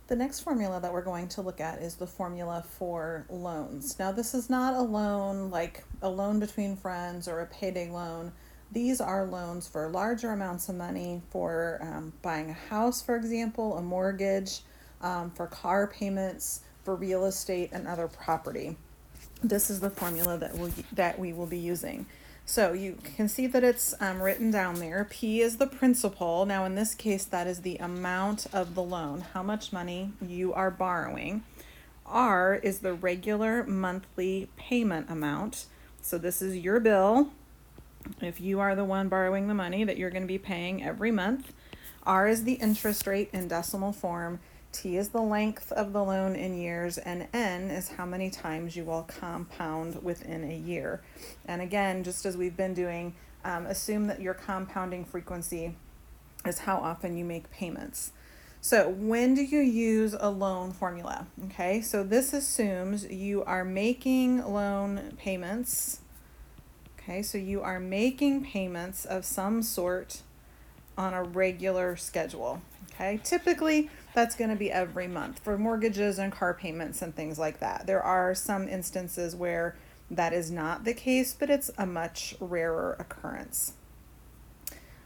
The next formula that we're going to look at is the formula for loans. Now, this is not a loan like a loan between friends or a payday loan. These are loans for larger amounts of money for buying a house, for example, a mortgage, for car payments, for real estate and other property. This is the formula that we will be using. So you can see that it's written down there. P is the principal. Now in this case, that is the amount of the loan, how much money you are borrowing. R is the regular monthly payment amount. So this is your bill. If you are the one borrowing the money that you're going to be paying every month. R is the interest rate in decimal form. T is the length of the loan in years, and N is how many times you will compound within a year. And again, just as we've been doing, assume that your compounding frequency is how often you make payments. So when do you use a loan formula? Okay, so this assumes you are making loan payments. Okay, so you are making payments of some sort on a regular schedule. Okay, typically that's going to be every month for mortgages and car payments and things like that. There are some instances where that is not the case, but it's a much rarer occurrence.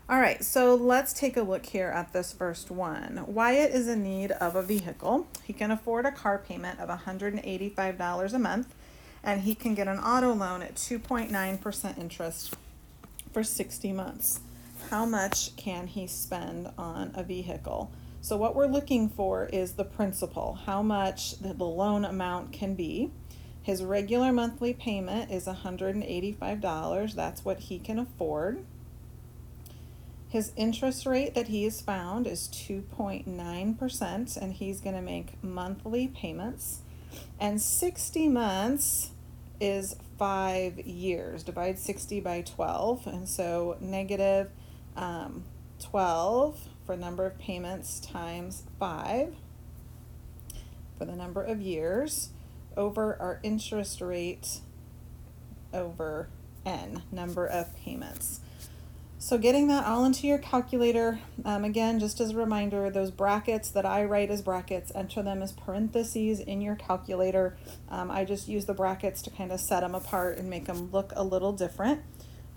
All right, so let's take a look here at this first one. Wyatt is in need of a vehicle. He can afford a car payment of $185 a month, and he can get an auto loan at 2.9% interest for 60 months. How much can he spend on a vehicle? So what we're looking for is the principal, how much the loan amount can be. His regular monthly payment is $185. That's what he can afford. His interest rate that he has found is 2.9%, and he's going to make monthly payments. And 60 months is 5 years. Divide 60 by 12, and so negative 12 for number of payments times 5 for the number of years over our interest rate over n, number of payments. So getting that all into your calculator, again, just as a reminder, those brackets that I write as brackets, enter them as parentheses in your calculator. I just use the brackets to kind of set them apart and make them look a little different.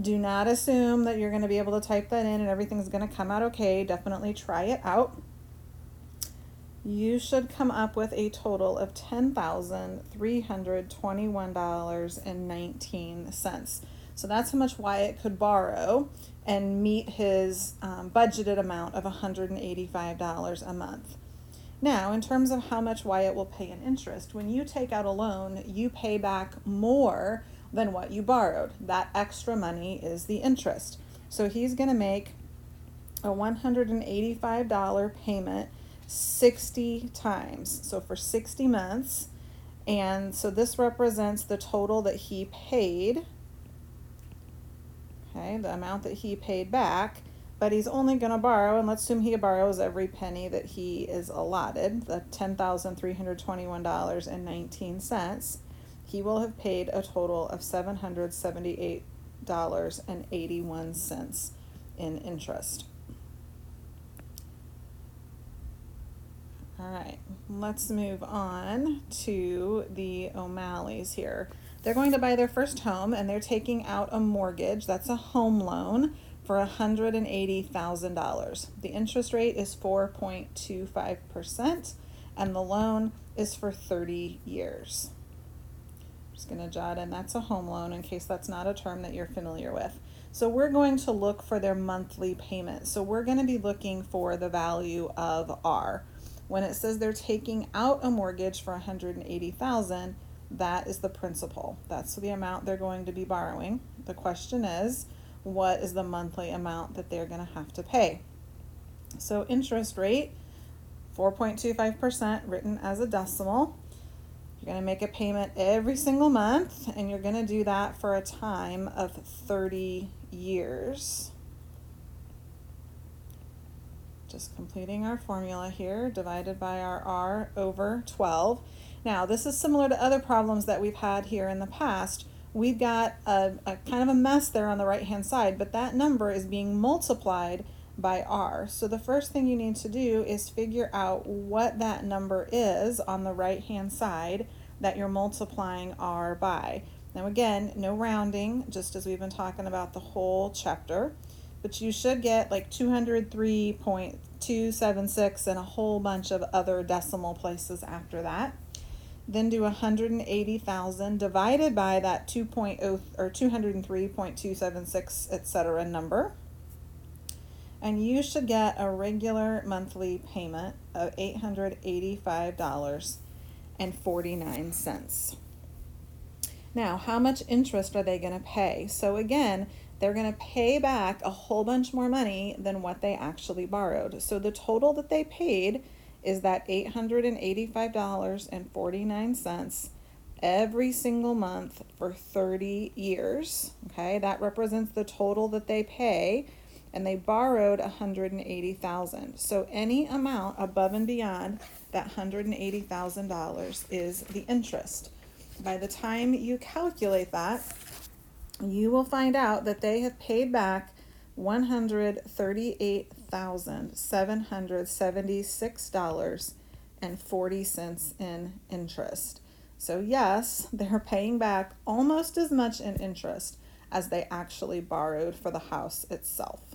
Do not assume that you're going to be able to type that in and everything's going to come out okay. Definitely try it out. You should come up with a total of $10,321.19. So that's how much Wyatt could borrow and meet his budgeted amount of $185 a month. Now, in terms of how much Wyatt will pay in interest, when you take out a loan, you pay back more than what you borrowed. That extra money is the interest. So he's going to make a $185 payment 60 times. So for 60 months. And so this represents the total that he paid. Okay, the amount that he paid back, but he's only going to borrow, and let's assume he borrows every penny that he is allotted, the $10,321.19. He will have paid a total of $778.81 in interest. All right, let's move on to the O'Malleys here. They're going to buy their first home, and they're taking out a mortgage. That's a home loan for $180,000. The interest rate is 4.25%, and the loan is for 30 years. I'm just going to jot in that's a home loan in case that's not a term that you're familiar with. So we're going to look for their monthly payment. So we're going to be looking for the value of R. When it says they're taking out a mortgage for $180,000, that is the principal. That's the amount they're going to be borrowing. The question is, what is the monthly amount that they're going to have to pay? So interest rate, 4.25% written as a decimal. You're going to make a payment every single month, and you're going to do that for a time of 30 years. Just completing our formula here, divided by our R over 12. Now, this is similar to other problems that we've had here in the past. We've got a kind of a mess there on the right-hand side, but that number is being multiplied by R. So the first thing you need to do is figure out what that number is on the right hand side that you're multiplying R by. Now again, no rounding, just as we've been talking about the whole chapter, but you should get like 203.276 and a whole bunch of other decimal places after that. Then do 180,000 divided by that 2.0 or 203.276, etc. number. And you should get a regular monthly payment of $885.49. Now, how much interest are they going to pay? So again, they're going to pay back a whole bunch more money than what they actually borrowed. So the total that they paid is that $885.49 every single month for 30 years. Okay, that represents the total that they pay, and they borrowed $180,000. So any amount above and beyond that $180,000 is the interest. By the time you calculate that, you will find out that they have paid back $138,776.40 in interest. So yes, they're paying back almost as much in interest as they actually borrowed for the house itself.